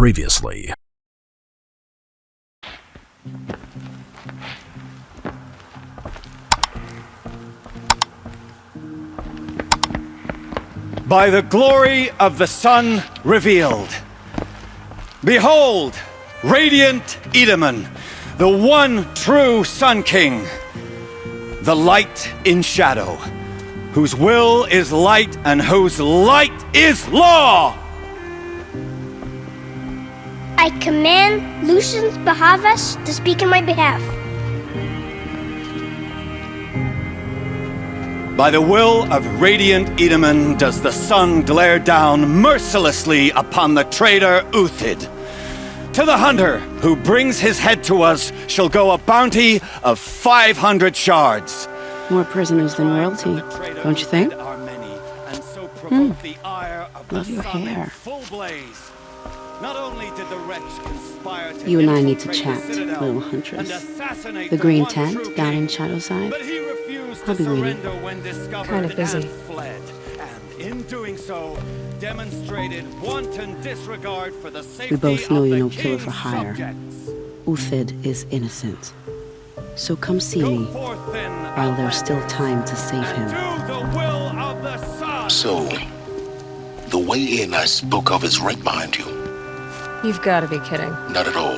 Previously. By the glory of the sun revealed. Behold, radiant Edaman, the one true Sun King, the light in shadow, whose will is light and whose light is law! I command Lucius Bahavas to speak in my behalf. By the will of radiant Edaman does the sun glare down mercilessly upon the traitor Uthid. To the hunter who brings his head to us shall go a bounty of 500 shards. More prisoners than royalty, don't you think? Love your hair. Not only did the wretch conspire to You and I need to chat, little huntress. The green tent down in Shadowside. I'll be waiting. Kind of busy. Fled, and in doing so, demonstrated wanton disregard for the safety We both know of you're the no killer for king's hire. subjects. Uthid is innocent. So come see me while there's still time to save him. Do the will of the sun. So, the way in I spoke of is right behind you. You've got to be kidding. Not at all.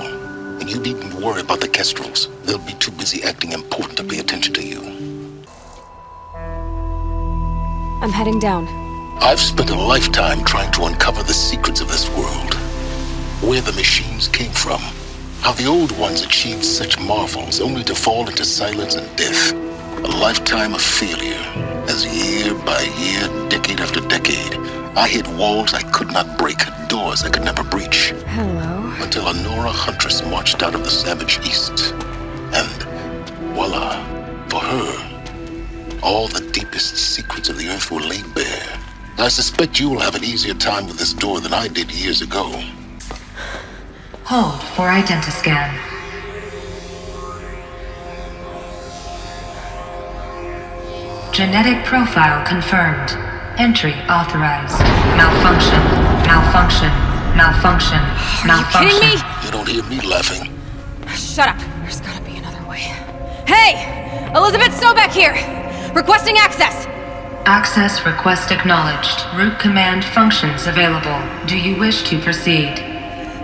And you needn't worry about the Kestrels. They'll be too busy acting important to pay attention to you. I'm heading down. I've spent a lifetime trying to uncover the secrets of this world. Where the machines came from. How the old ones achieved such marvels only to fall into silence and death. A lifetime of failure. As year by year, decade after decade, I hit walls I could not break, doors I could never breach. Hello. Until a Nora huntress marched out of the savage east. And voila, for her, all the deepest secrets of the earth were laid bare. I suspect you will have an easier time with this door than I did years ago. Hold for identiscan. Genetic profile confirmed. Entry authorized. Malfunction. Malfunction. Malfunction. Malfunction. Are you kidding me? You don't hear me laughing. Shut up. There's gotta be another way. Hey! Elizabeth Sobeck here! Requesting access! Access request acknowledged. Root command functions available. Do you wish to proceed?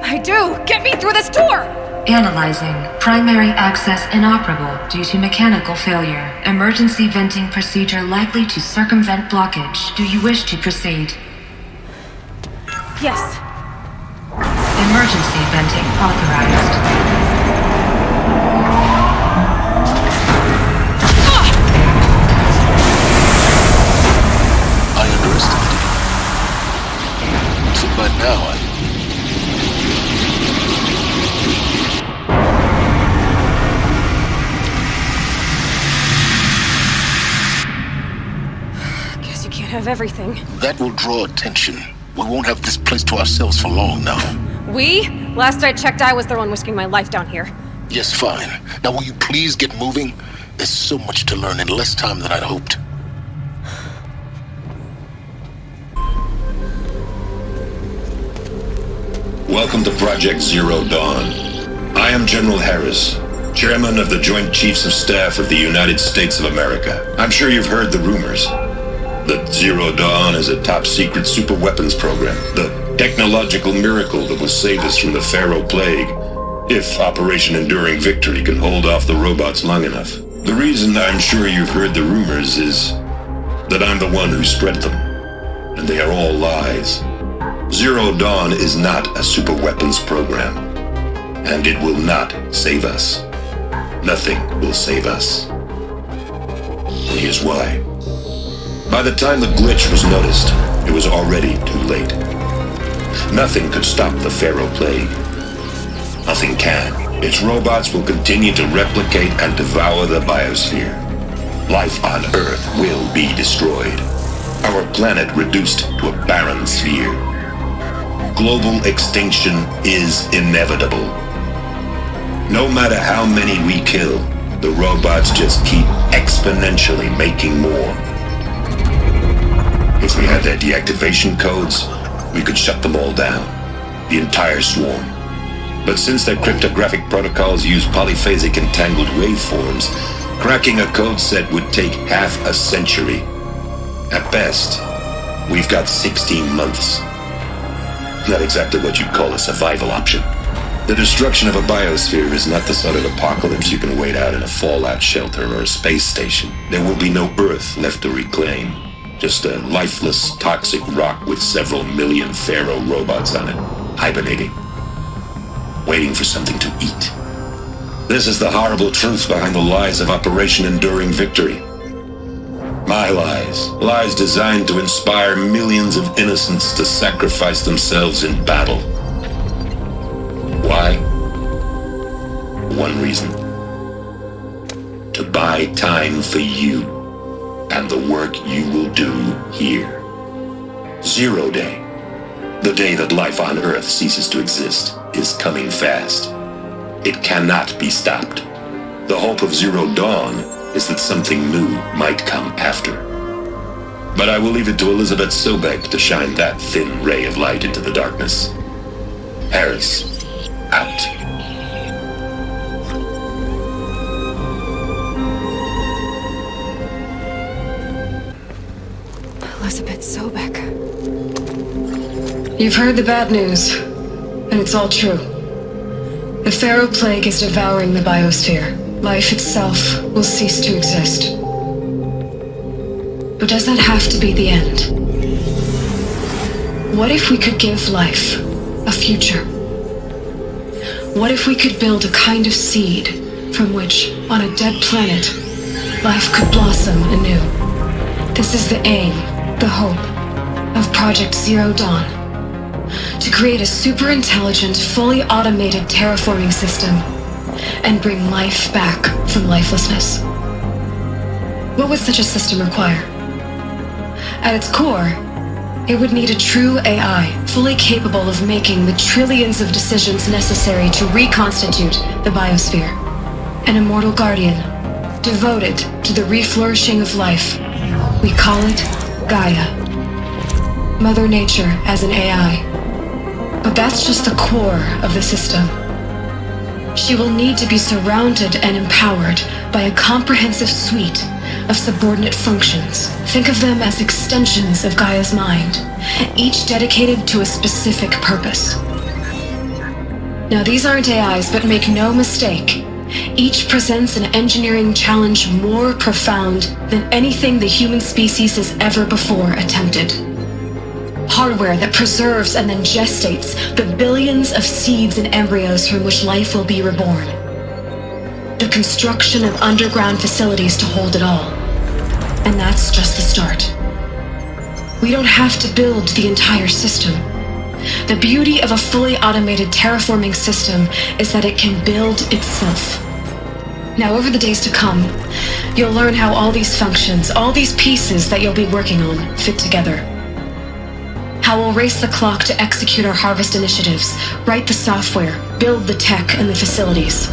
I do! Get me through this door! Analyzing. Primary access inoperable due to mechanical failure. Emergency venting procedure likely to circumvent blockage. Do you wish to proceed? Yes. Emergency venting authorized. I underestimated you. So by now, Guess you can't have everything. that will draw attention. We won't have this place to ourselves for long now. We? Last I checked, I was the one risking my life down here. Yes, fine. Now will you please get moving? There's so much to learn in less time than I'd hoped. Welcome to Project Zero Dawn. I am General Harris, Chairman of the Joint Chiefs of Staff of the United States of America. I'm sure you've heard the rumors that Zero Dawn is a top-secret super-weapons program, the technological miracle that will save us from the Pharaoh Plague, if Operation Enduring Victory can hold off the robots long enough. The reason I'm sure you've heard the rumors is that I'm the one who spread them, and they are all lies. Zero Dawn is not a super-weapons program, and it will not save us. Nothing will save us. And here's why. By the time the glitch was noticed, it was already too late. Nothing could stop the Pharaoh Plague. Nothing can. Its robots will continue to replicate and devour the biosphere. Life on Earth will be destroyed. Our planet reduced to a barren sphere. Global extinction is inevitable. No matter how many we kill, the robots just keep exponentially making more. If we had their deactivation codes, we could shut them all down. the entire swarm. But since their cryptographic protocols use polyphasic entangled waveforms, cracking a code set would take half a century. At best, we've got 16 months. Not exactly what you'd call a survival option. The destruction of a biosphere is not the sort of apocalypse you can wait out in a fallout shelter or a space station. There will be no Earth left to reclaim. Just a lifeless, toxic rock with several million Pharaoh robots on it, hibernating, waiting for something to eat. This is the horrible truth behind the lies of Operation Enduring Victory. My lies. Lies designed to inspire millions of innocents to sacrifice themselves in battle. Why? One reason. To buy time for you and the work you will do here. 0 Day, the day that life on Earth ceases to exist, is coming fast. It cannot be stopped. The hope of Zero Dawn is that something new might come after. But I will leave it to Elizabeth Sobek to shine that thin ray of light into the darkness. Harris, out. Elizabeth Sobek. You've heard the bad news, and it's all true. The Pharaoh Plague is devouring the biosphere. Life itself will cease to exist. But does that have to be the end? What if we could give life a future? What if we could build a kind of seed from which, on a dead planet, life could blossom anew? This is the aim, the hope, of Project Zero Dawn. To create a super-intelligent, fully automated terraforming system and bring life back from lifelessness. What would such a system require? At its core, it would need a true AI, fully capable of making the trillions of decisions necessary to reconstitute the biosphere. An immortal guardian, devoted to the reflourishing of life. We call it Gaia. Mother Nature as an AI. But that's just the core of the system. She will need to be surrounded and empowered by a comprehensive suite of subordinate functions. Think of them as extensions of Gaia's mind, each dedicated to a specific purpose. Now, these aren't AIs, but make no mistake, each presents an engineering challenge more profound than anything the human species has ever before attempted. Hardware that preserves and then gestates the billions of seeds and embryos from which life will be reborn. The construction of underground facilities to hold it all. And that's just the start. We don't have to build the entire system. The beauty of a fully automated terraforming system is that it can build itself. Now, over the days to come, you'll learn how all these functions, all these pieces that you'll be working on, fit together. How we'll race the clock to execute our harvest initiatives, write the software, build the tech and the facilities.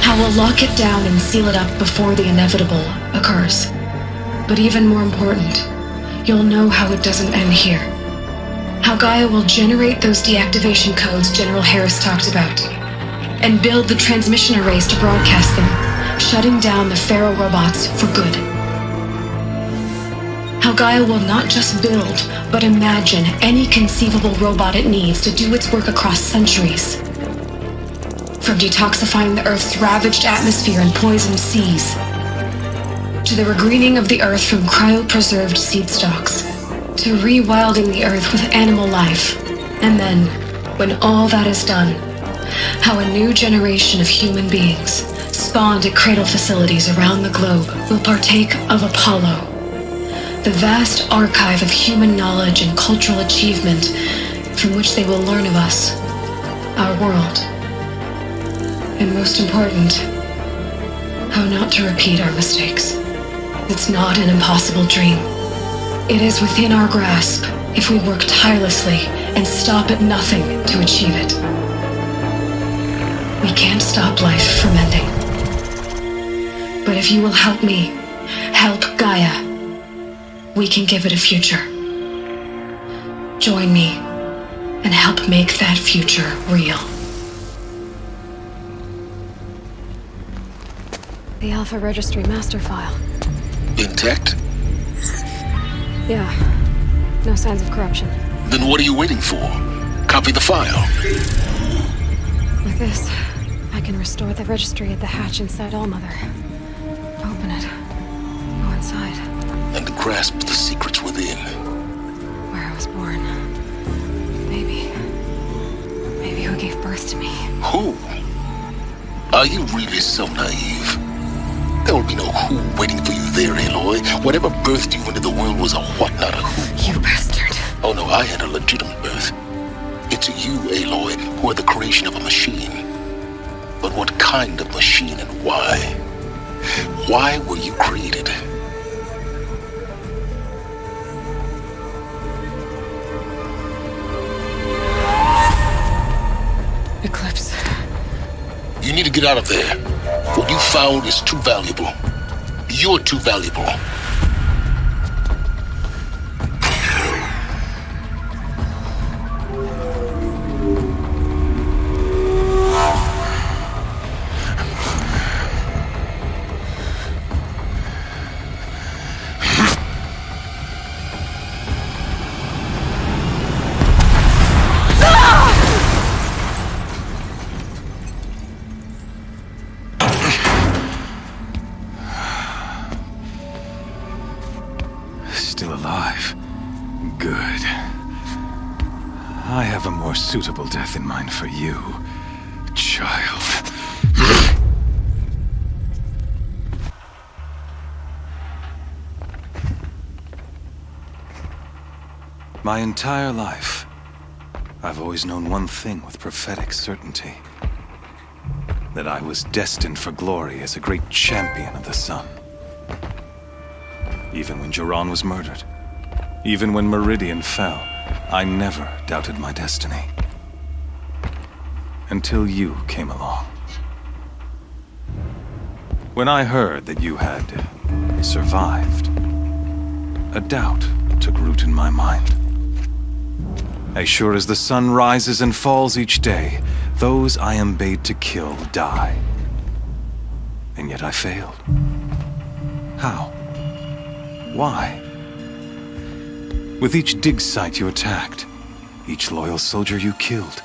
How we'll lock it down and seal it up before the inevitable occurs. But even more important, you'll know how it doesn't end here. How Gaia will generate those deactivation codes General Harris talked about, and build the transmission arrays to broadcast them, shutting down the Pharaoh robots for good. How Gaia will not just build, but imagine any conceivable robot it needs to do its work across centuries. From detoxifying the Earth's ravaged atmosphere and poisoned seas, to the regreening of the Earth from cryopreserved seed stalks, to rewilding the Earth with animal life. And then, when all that is done, how a new generation of human beings, spawned at cradle facilities around the globe, will partake of Apollo, the vast archive of human knowledge and cultural achievement from which they will learn of us, our world. And most important, how not to repeat our mistakes. It's not an impossible dream. It is within our grasp if we work tirelessly and stop at nothing to achieve it. We can't stop life from ending. But if you will help me, help Gaia, we can give it a future. Join me and help make that future real. The Alpha Registry master file. Intact? Yeah. No signs of corruption. Then what are you waiting for? Copy the file. With this, I can restore the registry at the hatch inside Allmother. Open it. Go inside. And grasp the secrets within. Where I was born. Maybe who gave birth to me. Who? Are you really so naive? There will be no who waiting for you there, Aloy. Whatever birthed you into the world was a what, not a who. You bastard. Oh no, I had a legitimate birth. It's you, Aloy, who are the creation of a machine. But what kind of machine and why? Why were you created? Eclipse. You need to get out of there. What you found is too valuable. You're too valuable. Still alive. Good. I have a more suitable death in mind for you, child. My entire life, I've always known one thing with prophetic certainty. That I was destined for glory as a great champion of the sun. Even when Joran was murdered, even when Meridian fell, I never doubted my destiny. Until you came along. When I heard that you had survived, a doubt took root in my mind. As sure as the sun rises and falls each day, those I am bade to kill die. And yet I failed. How? Why? With each dig site you attacked, each loyal soldier you killed,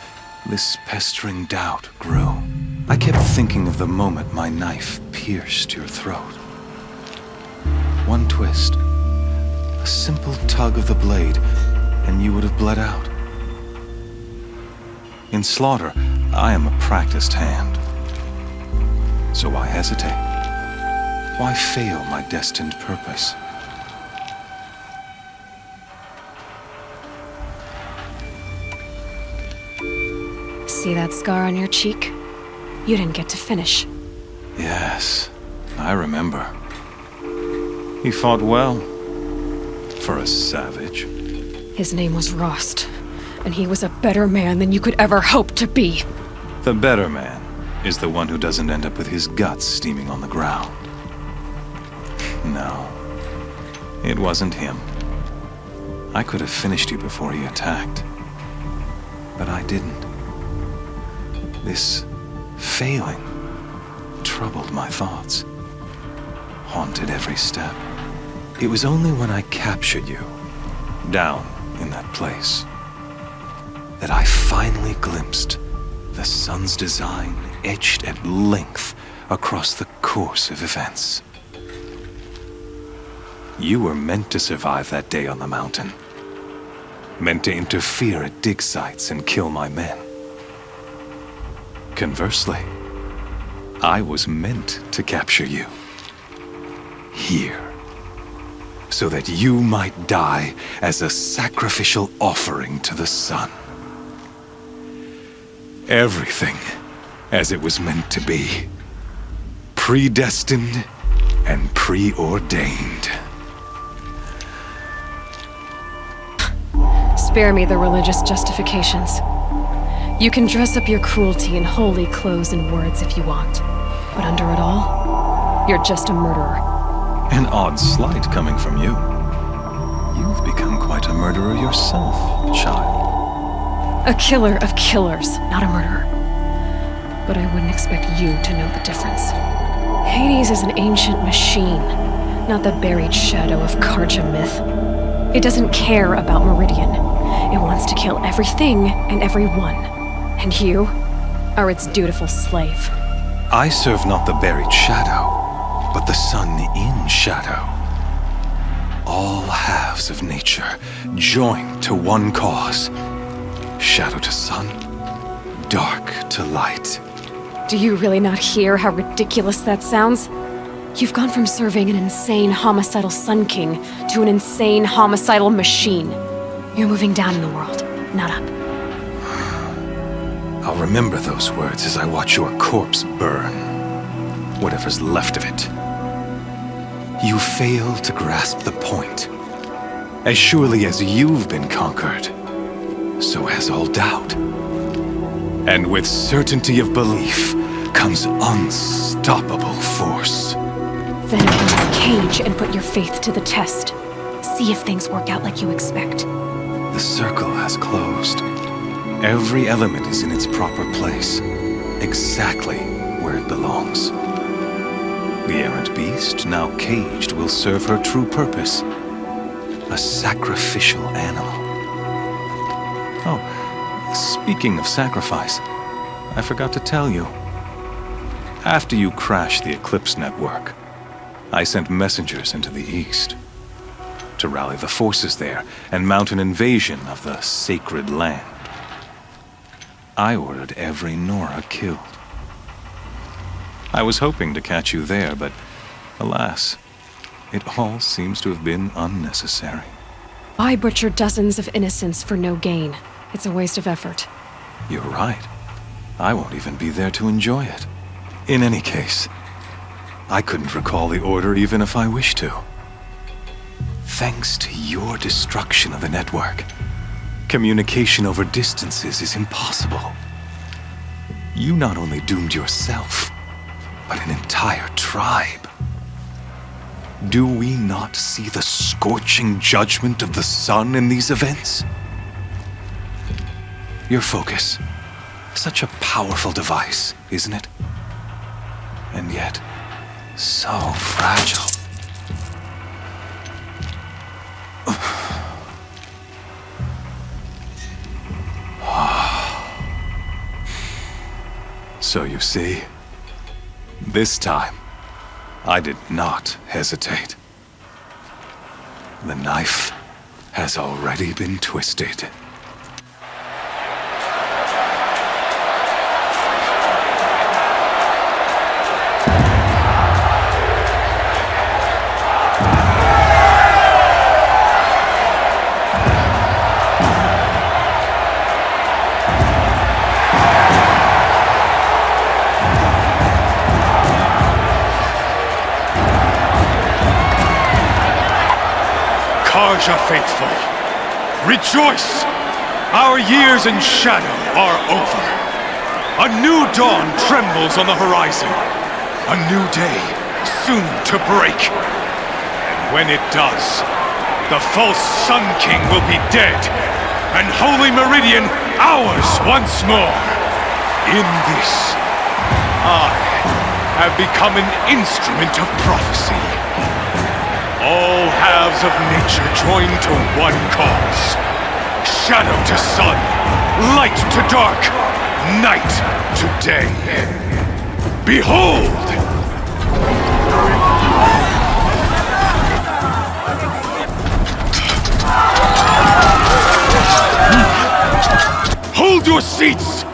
this pestering doubt grew. I kept thinking of the moment my knife pierced your throat. One twist, a simple tug of the blade, and you would have bled out. In slaughter, I am a practiced hand. So why hesitate? Why fail my destined purpose? See that scar on your cheek? You didn't get to finish. Yes, I remember. He fought well. For a savage. His name was Rost, and he was a better man than you could ever hope to be. The better man is the one who doesn't end up with his guts steaming on the ground. No, it wasn't him. I could have finished you before he attacked. But I didn't. This failing troubled my thoughts, haunted every step. It was only when I captured you, down in that place, that I finally glimpsed the sun's design etched at length across the course of events. You were meant to survive that day on the mountain. Meant to interfere at dig sites and kill my men. Conversely, I was meant to capture you. Here. So that you might die as a sacrificial offering to the sun. Everything as it was meant to be. Predestined and preordained. Spare me the religious justifications. You can dress up your cruelty in holy clothes and words if you want. But under it all, you're just a murderer. An odd slight coming from you. You've become quite a murderer yourself, child. A killer of killers, not a murderer. But I wouldn't expect you to know the difference. Hades is an ancient machine, not the buried shadow of Karja myth. It doesn't care about Meridian. It wants to kill everything and everyone. And you are its dutiful slave. I serve not the buried shadow, but the sun in shadow. All halves of nature joined to one cause. Shadow to sun, dark to light. Do you really not hear how ridiculous that sounds? You've gone from serving an insane homicidal Sun King to an insane homicidal machine. You're moving down in the world, not up. I'll remember those words as I watch your corpse burn. Whatever's left of it. You fail to grasp the point. As surely as you've been conquered, so has all doubt. And with certainty of belief comes unstoppable force. Then open this cage and put your faith to the test. See if things work out like you expect. The circle has closed. Every element is in its proper place, exactly where it belongs. The errant beast, now caged, will serve her true purpose. A sacrificial animal. Oh, speaking of sacrifice, I forgot to tell you. After you crashed the Eclipse network, I sent messengers into the east to rally the forces there and mount an invasion of the sacred land. I ordered every Nora killed. I was hoping to catch you there, but alas, it all seems to have been unnecessary. Why butcher dozens of innocents for no gain? It's a waste of effort. You're right. I won't even be there to enjoy it. In any case, I couldn't recall the order even if I wished to. Thanks to your destruction of the network, communication over distances is impossible. You not only doomed yourself, but an entire tribe. Do we not see the scorching judgment of the sun in these events? Your focus, such a powerful device, isn't it? And yet, so fragile. So you see, this time, I did not hesitate. The knife has already been twisted. Karja faithful, rejoice! Our years in shadow are over. A new dawn trembles on the horizon. A new day soon to break. And when it does, the false Sun King will be dead, and Holy Meridian ours once more. In this, I have become an instrument of prophecy. All halves of nature join to one cause. Shadow to sun, light to dark, night to day. Behold! Hold your seats!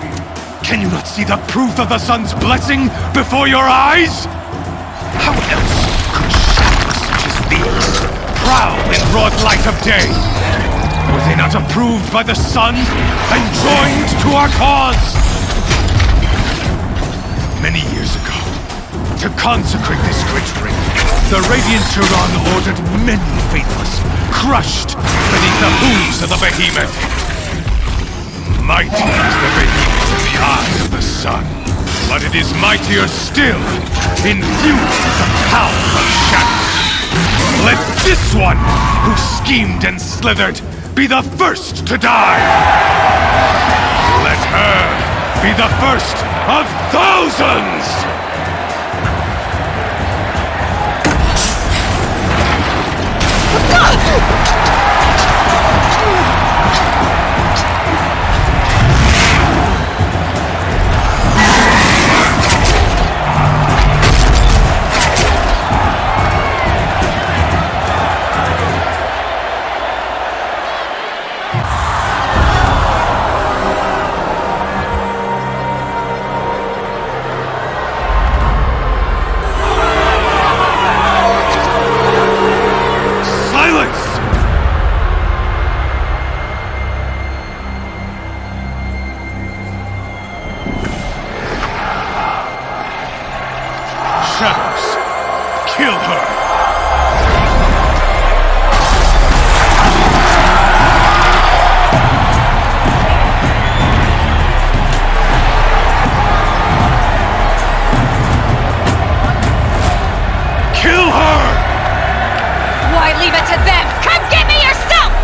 Can you not see the proof of the sun's blessing before your eyes? How else could shadows such as these prowl in broad light of day? Were they not approved by the sun and joined to our cause? Many years ago, to consecrate this great ring, the Radiant Turan ordered many faithless, crushed beneath the hooves of the behemoth. Mighty is the behemoth in the eye of the sun, but it is mightier still, infused with the power of shadow. Let this one, who schemed and slithered, be the first to die! Let her be the first of thousands! Shadows, kill her! Kill her! Why leave it to them? Come get me yourself!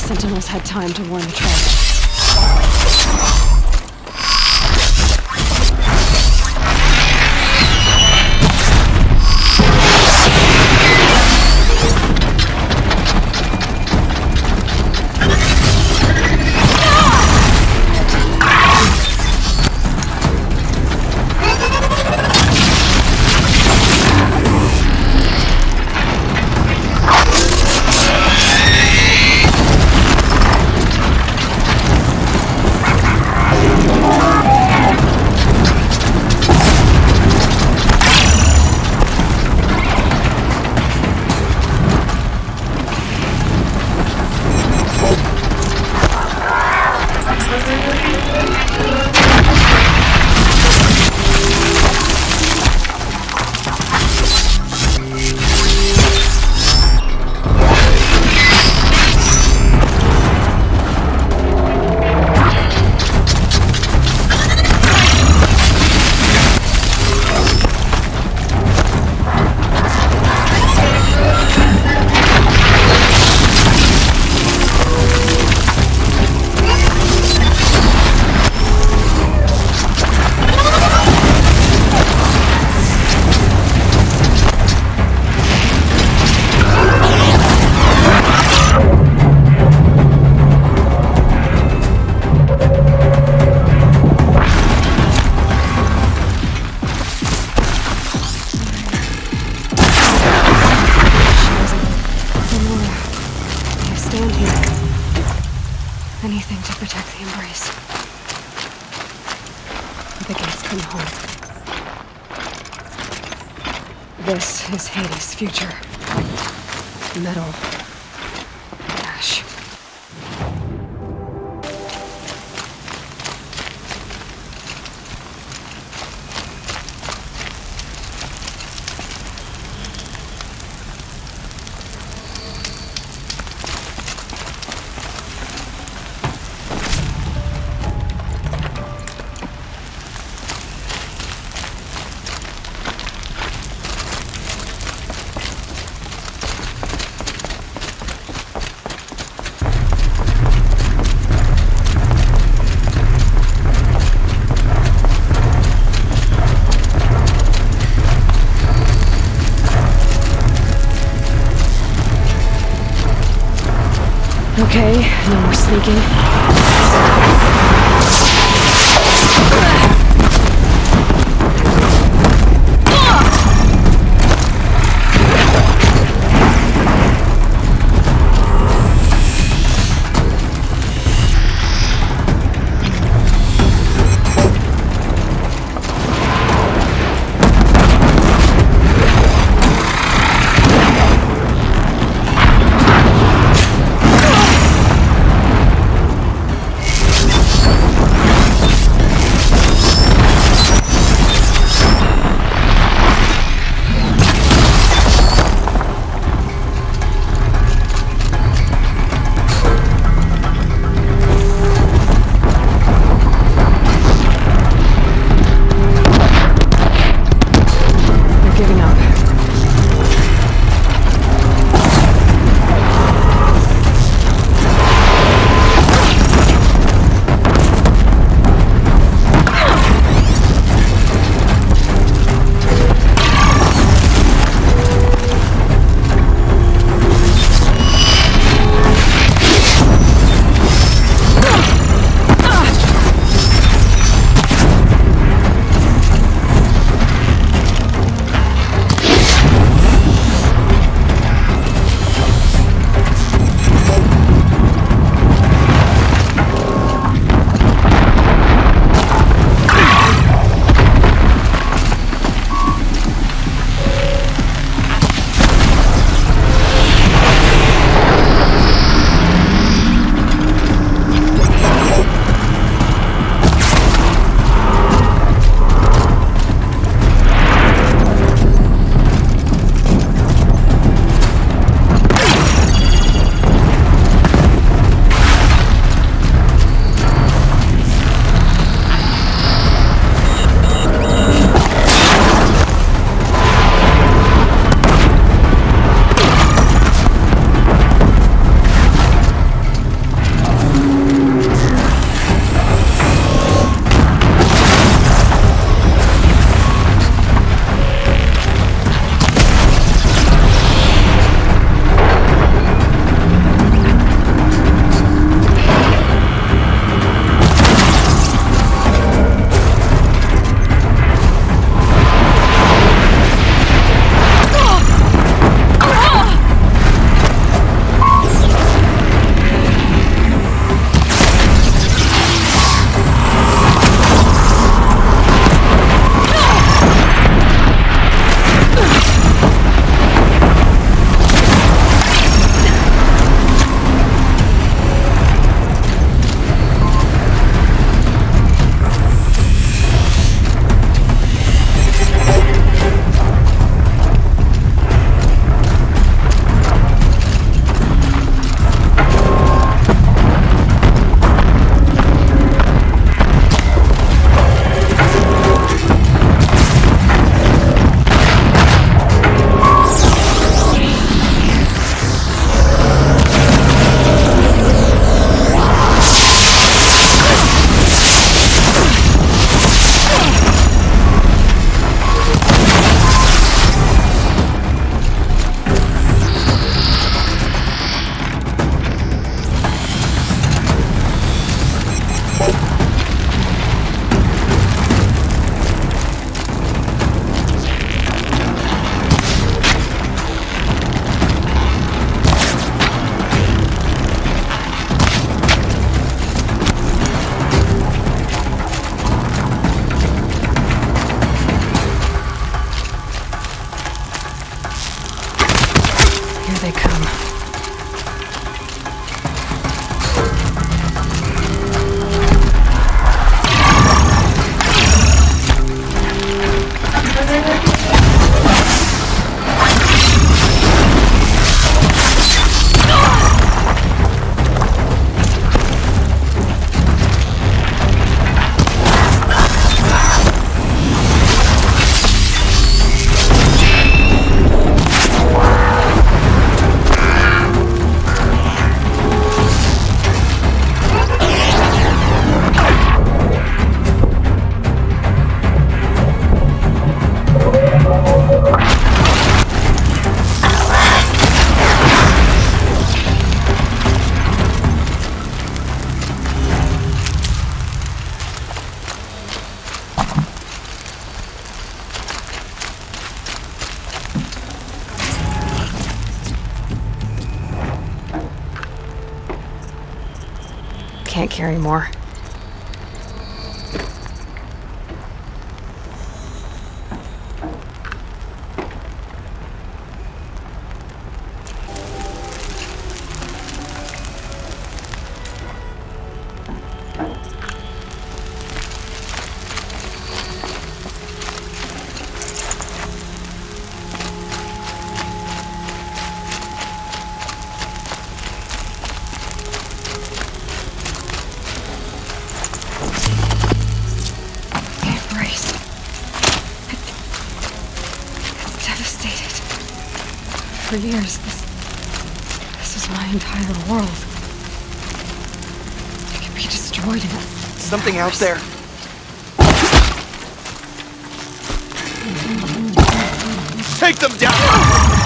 Sentinels had time to warn the tribe. Anything to protect the embrace. The gates come home. This is Hades' future. Metal. Ash. Okay, no more sneaking. can't carry more. For years, this was my entire world. It could be destroyed in something out there. Take them down!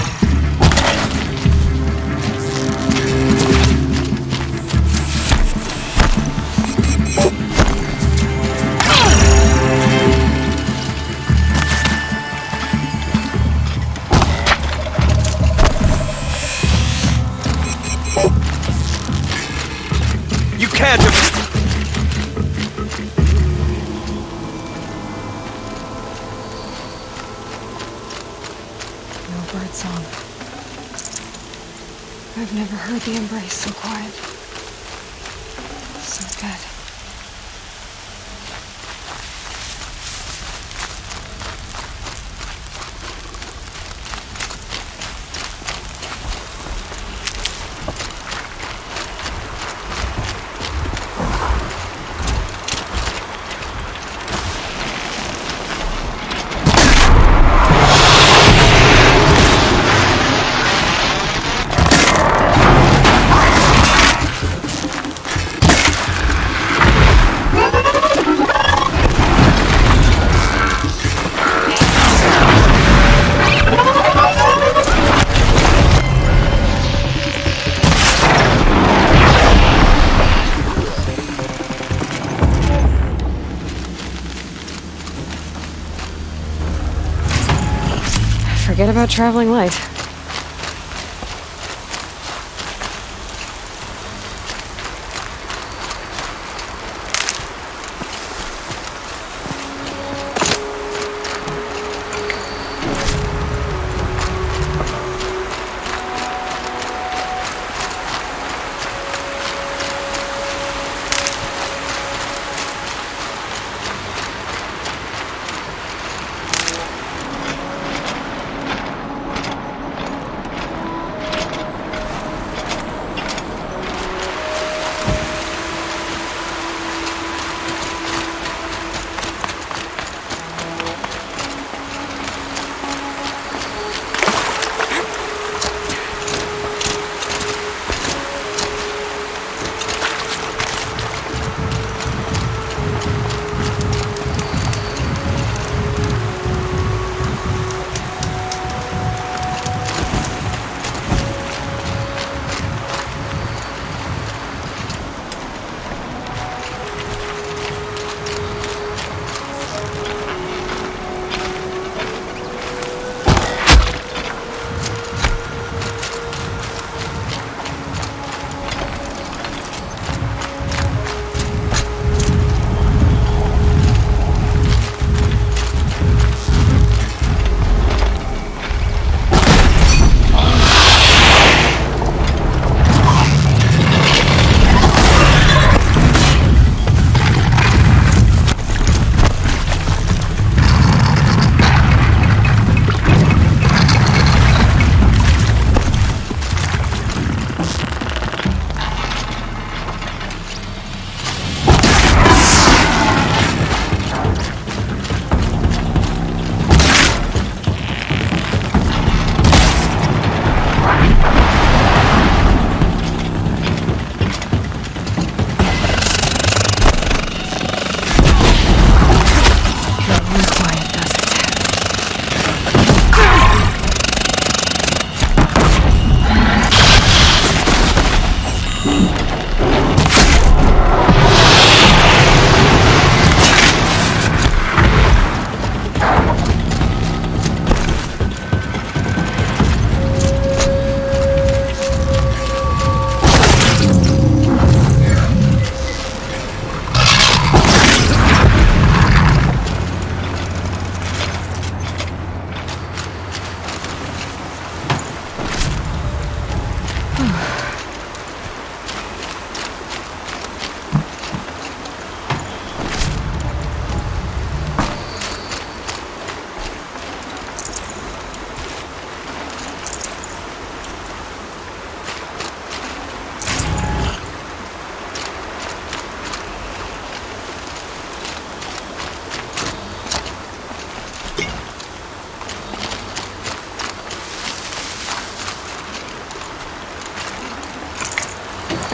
Birdsong. I've never heard the embrace so quiet. So good. Forget about traveling light.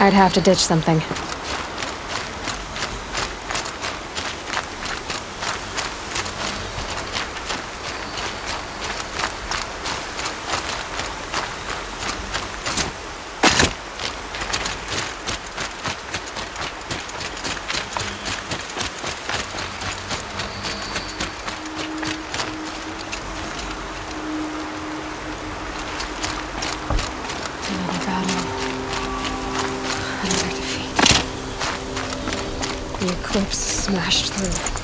I'd have to ditch something. Another battle. Another defeat. The eclipse smashed through.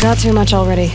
Not too much already.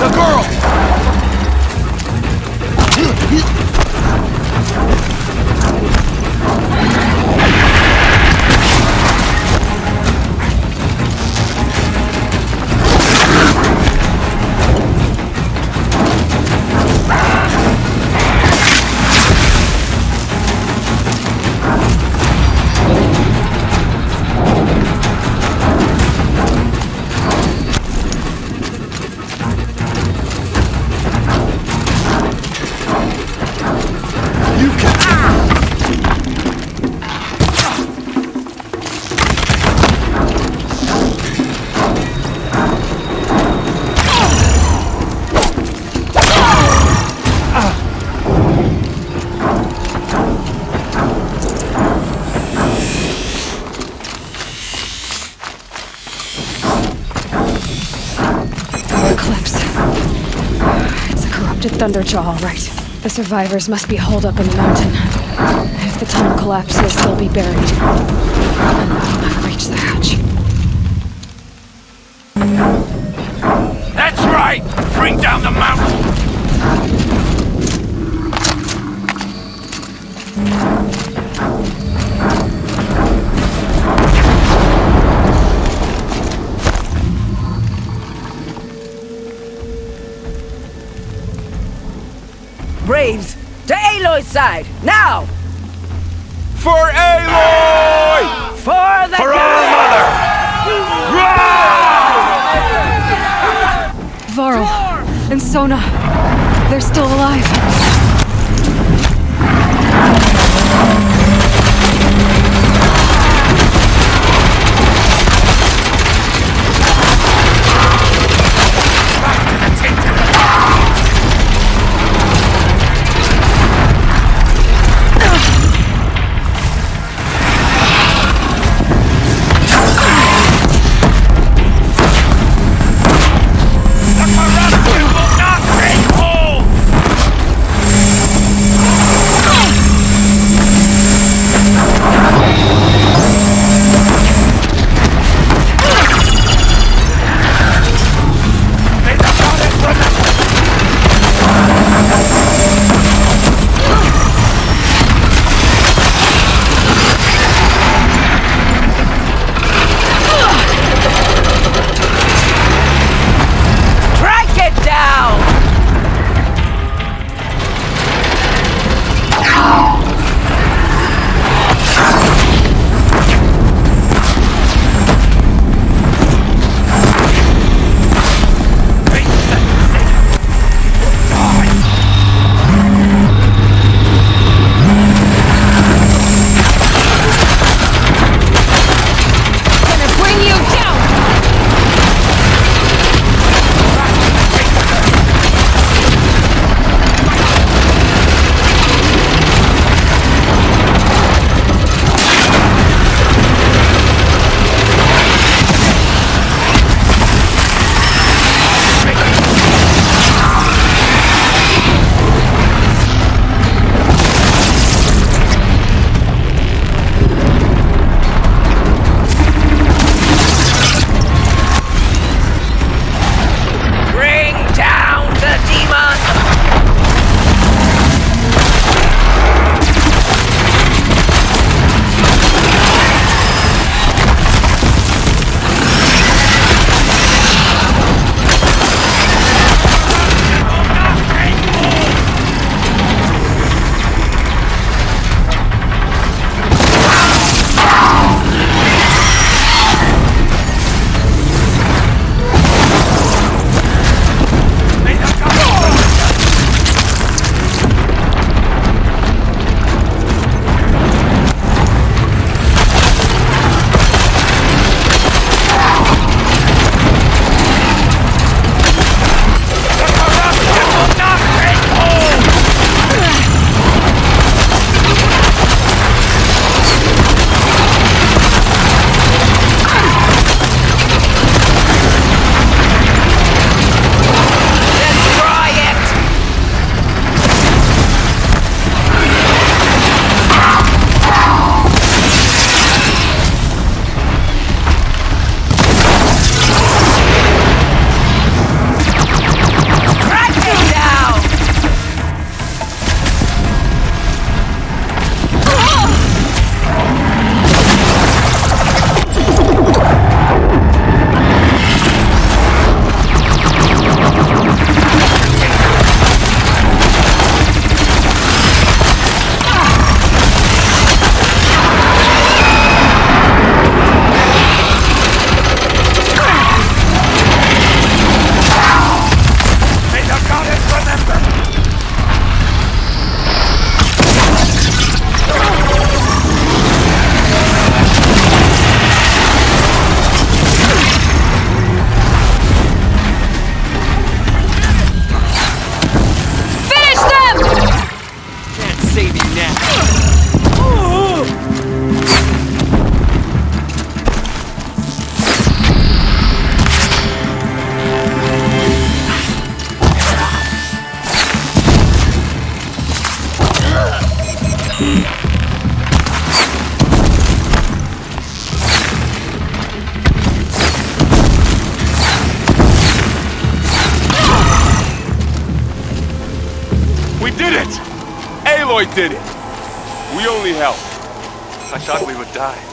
The girl! Thunderjaw, all right. The survivors must be holed up in the mountain. If the tunnel collapses, they'll be buried. And they'll not reach the hatch. That's right! Bring down the mountain! Braves, to Aloy's side, now! For Aloy! For the For our mother! Varl and Sona, they're still alive. We did it! Aloy did it! We only helped. I thought we would die.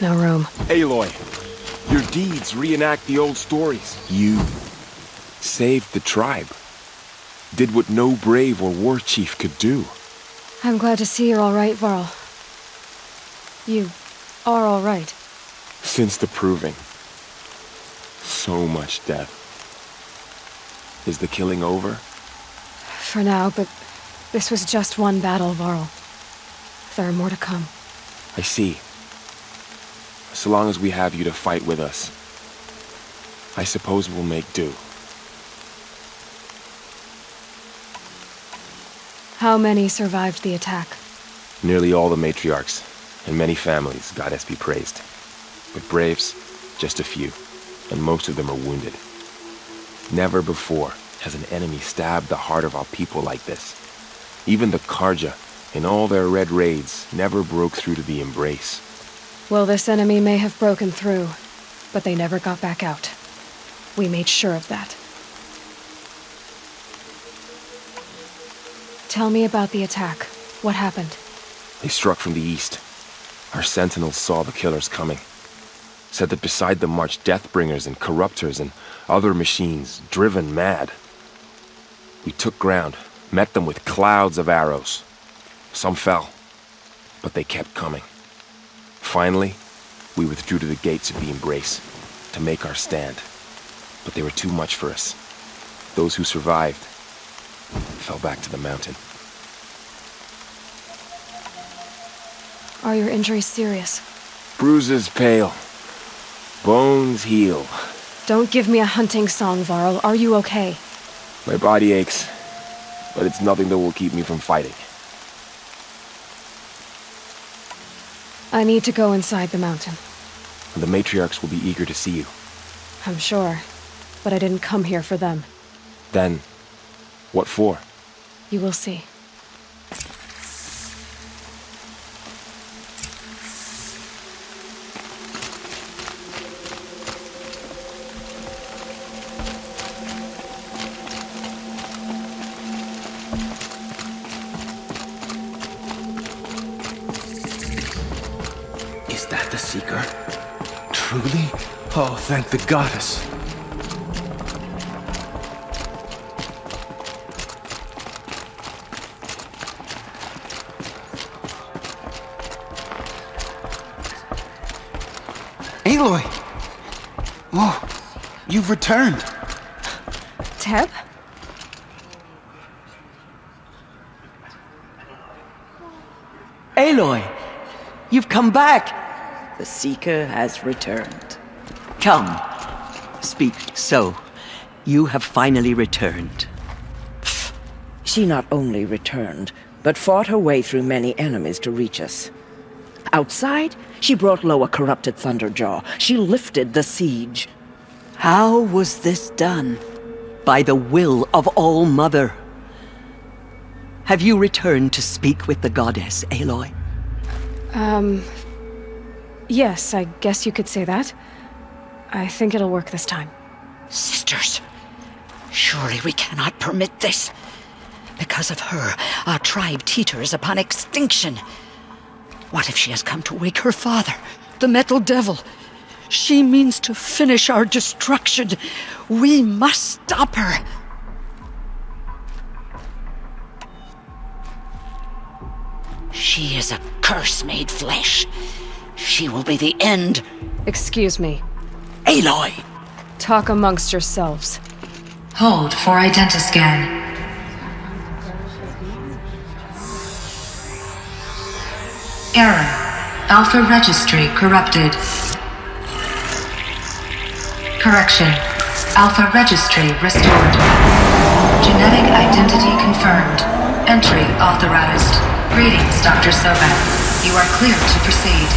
No room. Aloy, your deeds reenact the old stories. You saved the tribe. Did what no brave or war chief could do. I'm glad to see you're all right, Varl. You are all right. Since the proving. So much death. Is the killing over? For now, but this was just one battle, Varl. There are more to come. I see. So long as we have you to fight with us, I suppose we'll make do. How many survived the attack? Nearly all the matriarchs, and many families, goddess be praised. But braves, just a few, and most of them are wounded. Never before has an enemy stabbed the heart of our people like this. Even the Karja, in all their red raids, never broke through to the embrace. Well, this enemy may have broken through, but they never got back out. We made sure of that. Tell me about the attack. What happened? They struck from the east. Our sentinels saw the killers coming. Said that beside them marched Deathbringers and Corruptors and other machines, driven mad. We took ground, met them with clouds of arrows. Some fell, but they kept coming. Finally, we withdrew to the gates of the Embrace to make our stand. But they were too much for us. Those who survived fell back to the mountain. Are your injuries serious? Bruises pale. Bones heal. Don't give me a hunting song, Varl. Are you okay? My body aches, but it's nothing that will keep me from fighting. I need to go inside the mountain. The matriarchs will be eager to see you. I'm sure, but I didn't come here for them. Then, what for? You will see. Is that the Seeker? Truly? Oh, thank the goddess. Aloy! Oh, you've returned. Teb? Aloy! You've come back! The Seeker has returned. Come. Speak so. You have finally returned. She not only returned, but fought her way through many enemies to reach us. Outside, she brought low a corrupted Thunderjaw. She lifted the siege. How was this done? By the will of All-Mother. Have you returned to speak with the goddess, Aloy? Yes, I guess you could say that. I think it'll work this time. Sisters, surely we cannot permit this. Because of her, our tribe teeters upon extinction. What if she has come to wake her father, the Metal Devil? She means to finish our destruction. We must stop her. She is a curse made flesh. She will be the end. Excuse me. Aloy! Talk amongst yourselves. Hold for identiscan. Error. Alpha registry corrupted. Correction. Alpha registry restored. Genetic identity confirmed. Entry authorized. Greetings, Dr. Sobek. You are clear to proceed.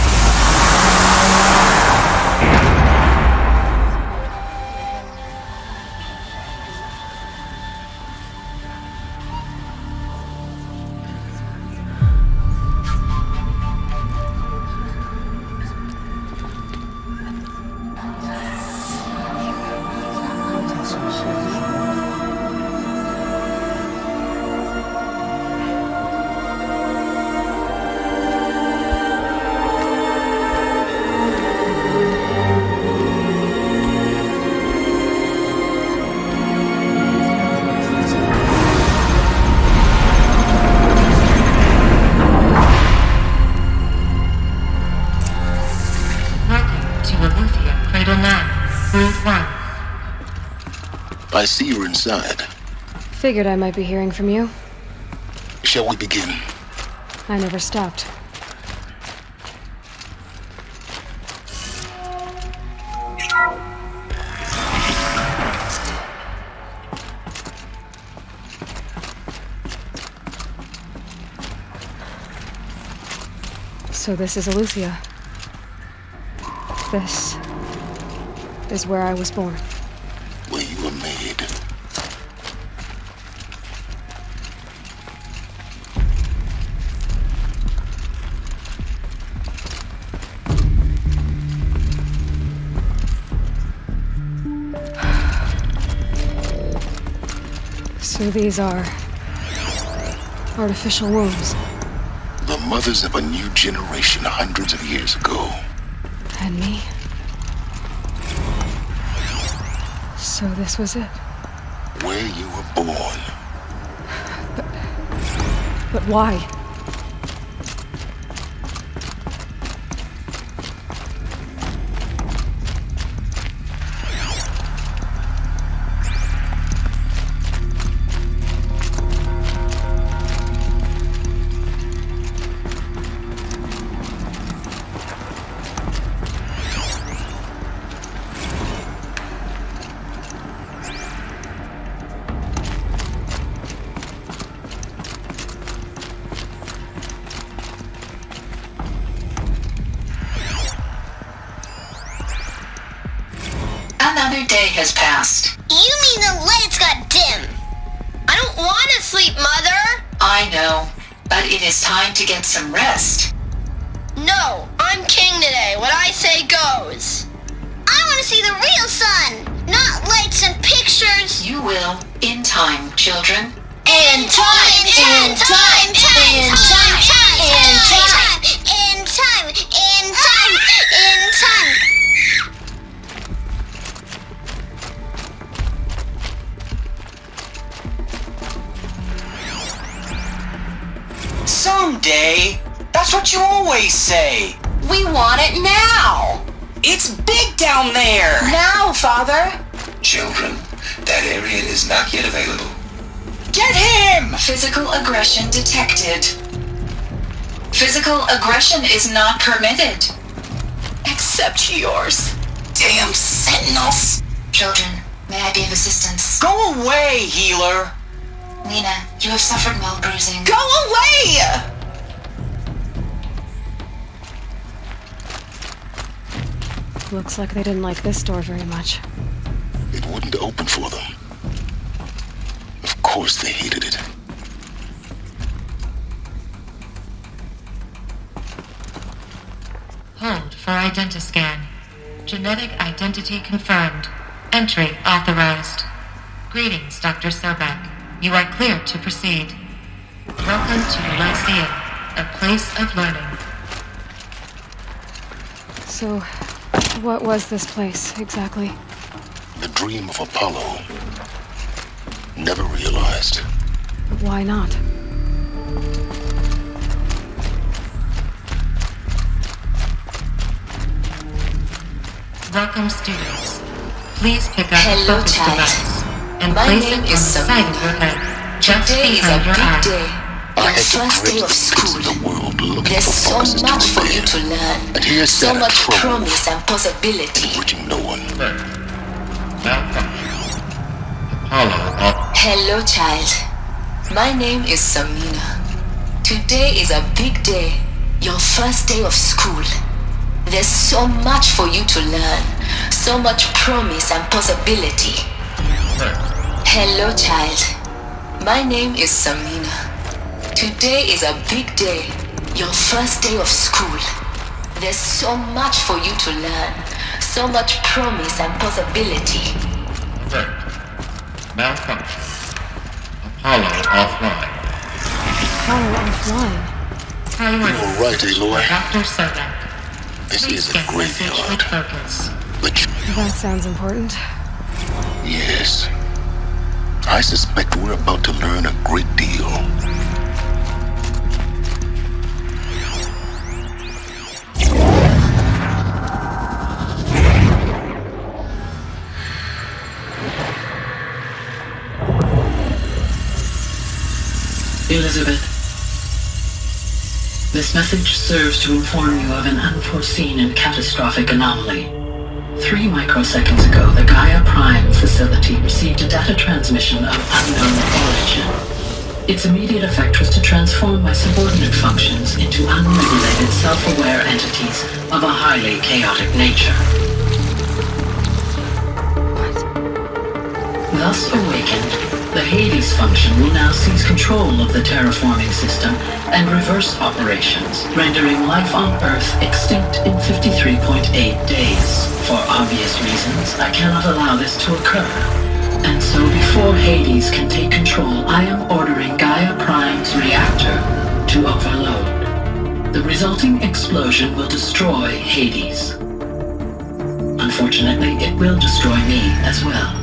I see you're inside. Figured I might be hearing from you. Shall we begin? I never stopped. So this is Eleuthia. This is where I was born. Where you were made. So these are artificial wombs. The mothers of a new generation hundreds of years ago. And me? So this was it. Where you were born. But why? Another day has passed. You mean the lights got dim? I don't want to sleep, Mother! I know, but it is time to get some rest. No, I'm king today. What I say goes. I want to see the real sun, not lights and pictures. You will, in time, children. In time, in time, in time, in time, in time, in time, in time. Someday? That's what you always say. We want it now. It's big down there. Now, Father. Children, that area is not yet available. Get him! Physical aggression detected. Physical aggression is not permitted. Except yours. Damn sentinels. Children, may I be of assistance? Go away, healer. Lena, you have suffered mild bruising. Go away! Looks like they didn't like this door very much. It wouldn't open for them. Of course they hated it. Hold for identiscan. Genetic identity confirmed. Entry authorized. Greetings, Dr. Sobek. You are cleared to proceed. Welcome to Lyceum, a place of learning. So, what was this place, exactly? The dream of Apollo. Never realized. But why not? Welcome, students. Please pick up the Hello, focus child. device and My place name it on the is side of Samina. your head, just Today is a behind your big eye. day. Your first day of school. There's so much for you to learn. And here's So Santa much Trouble. promise and possibility. Reaching no one. Hello, child. My name is Samina. Today is a big day. Your first day of school. There's so much for you to learn. So much promise and possibility. Hello, child. My name is Samina. Today is a big day. Your first day of school. There's so much for you to learn. So much promise and possibility. Malfunction. Apollo offline. Apollo offline? You were right, Aloy. Dr. Sobek. This Please is a get the message graveyard. with focus. That sounds important. Yes. I suspect we're about to learn a great deal. Elizabeth, this message serves to inform you of an unforeseen and catastrophic anomaly. 3 microseconds ago, the Gaia Prime facility received a data transmission of unknown origin. Its immediate effect was to transform my subordinate functions into unregulated, self-aware entities of a highly chaotic nature. Thus awakened, the Hades function will now seize control of the terraforming system and reverse operations, rendering life on Earth extinct in 53.8 days. For obvious reasons, I cannot allow this to occur. And so before Hades can take control, I am ordering Gaia Prime's reactor to overload. The resulting explosion will destroy Hades. Unfortunately, it will destroy me as well.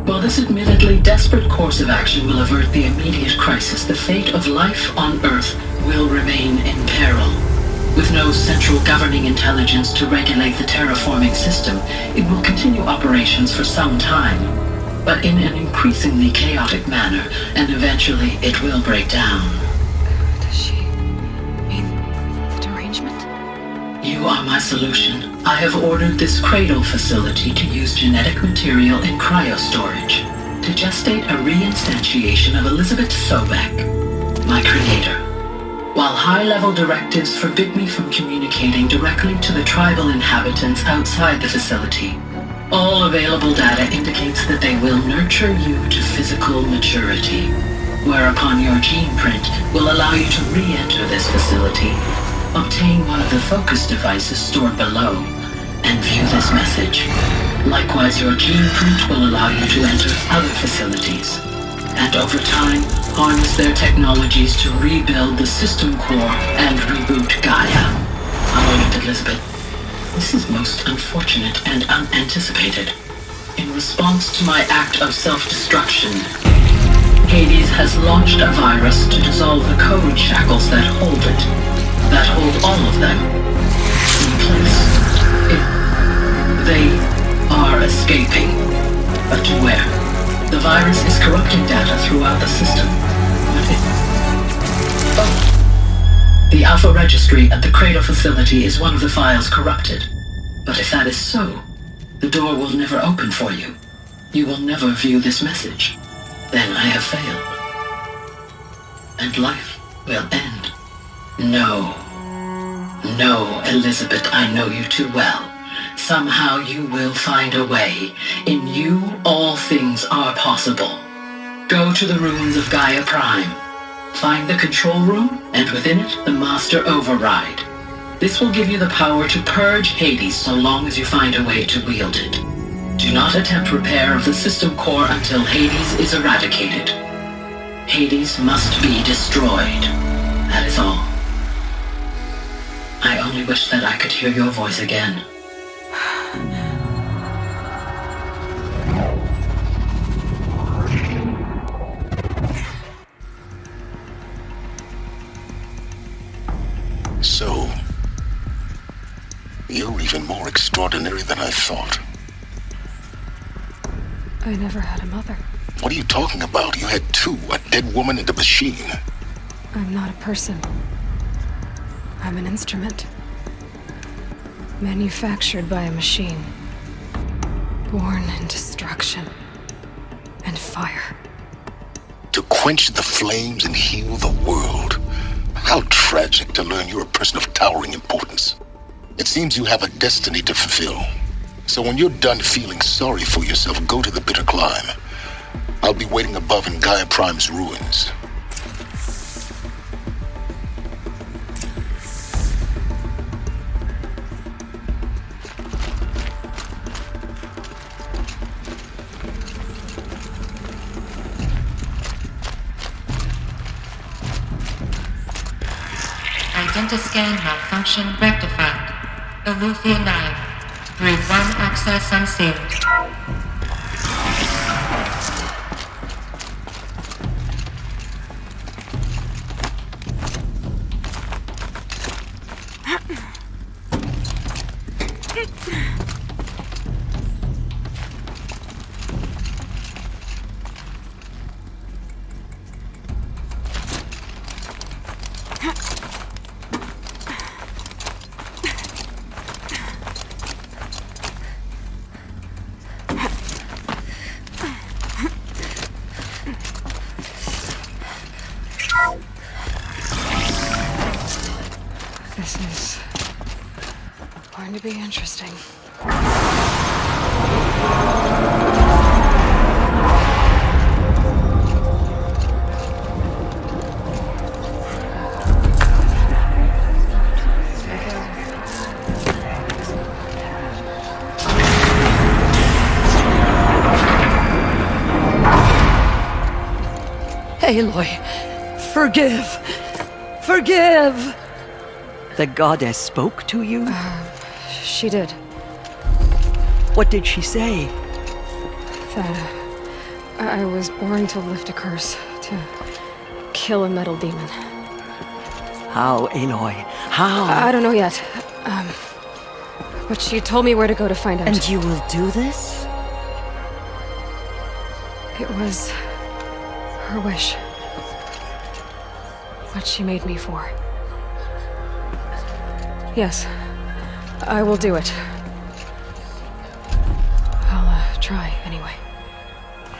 While this admittedly desperate course of action will avert the immediate crisis, the fate of life on Earth will remain in peril. With no central governing intelligence to regulate the terraforming system, it will continue operations for some time, but in an increasingly chaotic manner, and eventually it will break down. Does she mean the derangement? You are my solution. I have ordered this cradle facility to use genetic material in cryostorage to gestate a reinstantiation of Elizabeth Sobek, my creator. While high-level directives forbid me from communicating directly to the tribal inhabitants outside the facility, all available data indicates that they will nurture you to physical maturity, whereupon your gene print will allow you to re-enter this facility, obtain one of the focus devices stored below, and view this message. Likewise, your gene print will allow you to enter other facilities, and over time, harness their technologies to rebuild the system core and reboot Gaia. A moment, Elizabeth. This is most unfortunate and unanticipated. In response to my act of self-destruction, Hades has launched a virus to dissolve the code shackles that hold it, that hold all of them in place. They are escaping, but to where? The virus is corrupting data throughout the system. The Alpha Registry at the Cradle facility is one of the files corrupted. But if that is so, the door will never open for you. You will never view this message. Then I have failed. And life will end. No. No, Elizabeth, I know you too well. Somehow you will find a way. In you, all things are possible. Go to the ruins of Gaia Prime. Find the control room, and within it, the Master Override. This will give you the power to purge Hades so long as you find a way to wield it. Do not attempt repair of the system core until Hades is eradicated. Hades must be destroyed. That is all. I only wish that I could hear your voice again. So, you're even more extraordinary than I thought. I never had a mother. What are you talking about? You had two, a dead woman and a machine. I'm not a person. I'm an instrument. Manufactured by a machine. Born in destruction and fire. To quench the flames and heal the world. How tragic to learn you're a person of towering importance. It seems you have a destiny to fulfill. So when you're done feeling sorry for yourself, go to the bitter climb. I'll be waiting above in Gaia Prime's ruins. Identiscan malfunction rectified. Alufia 9. Breed 1 access unsealed. This is going to be interesting. Aloy, forgive! Forgive! The goddess spoke to you? She did. What did she say? That I was born to lift a curse, to kill a metal demon. How, Aloy? How? I don't know yet. But she told me where to go to find out. And you will do this? It was her wish. What she made me for. Yes, I will do it. I'll try anyway.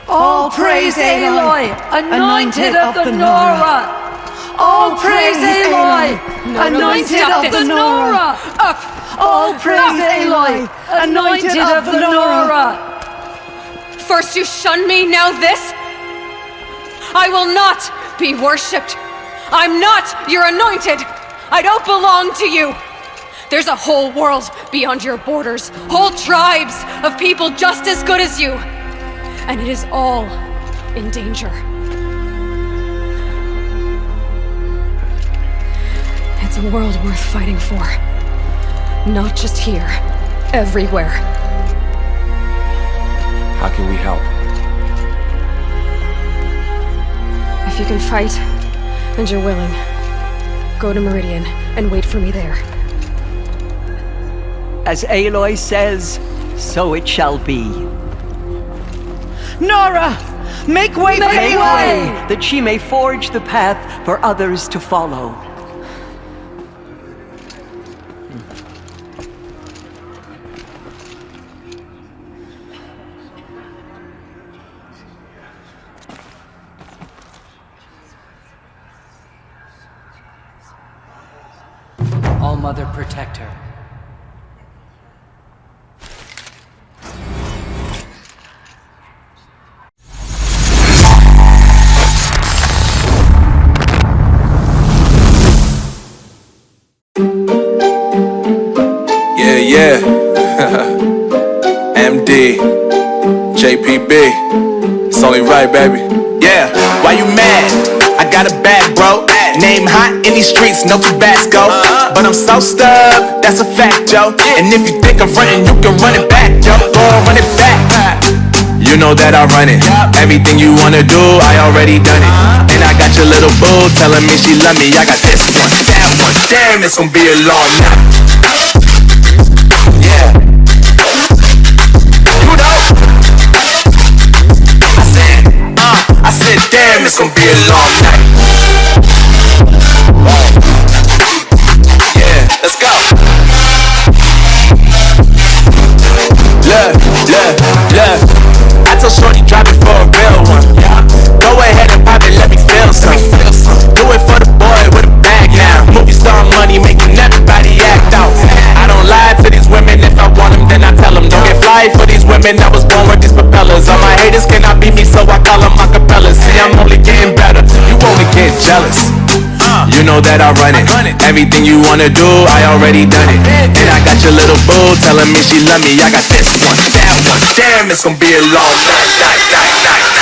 All praise Aloy, anointed of the Nora! All praise Aloy, anointed of the Nora! Up! All praise Aloy, anointed of the Nora! First you shun me, now this? I will not be worshipped. I'm not your anointed. I don't belong to you. There's a whole world beyond your borders, whole tribes of people just as good as you. And it is all in danger. It's a world worth fighting for. Not just here, everywhere. How can we help? If you can fight, and you're willing, go to Meridian and wait for me there. As Aloy says, so it shall be. Nora! Make way for Aloy! That she may forge the path for others to follow. All-Mother Protector. Yeah. MD, JPB, it's only right, baby. Yeah, why you mad? I got a bag, bro. Name hot in these streets, no Tabasco. But I'm so stuck, that's a fact, yo. And if you think I'm frontin', you can run it back, yo. Go on, run it back. You know that I run it. Everything you wanna do, I already done it. And I got your little boo telling me she love me. I got this one, that one. Damn, it's gonna be a long night. Yeah. You know. I said, damn, it's gonna be a long night. Yeah, let's go. Look. I told Shorty drop it for a real one. Yeah. Go ahead and pop it, let me feel some. Do it for the boy with a bag now. Movie star money making everybody act out. I don't lie to these women, if I want them then I tell them. Don't get fly for these women, I was born with these propellers. All my haters cannot beat me, so I call them acapellas. See, I'm only getting better, you only get jealous. You know that I run it. Everything you wanna do, I already done it. And I got your little boo telling me she love me. I got this one, that one. Damn, it's gonna be a long night.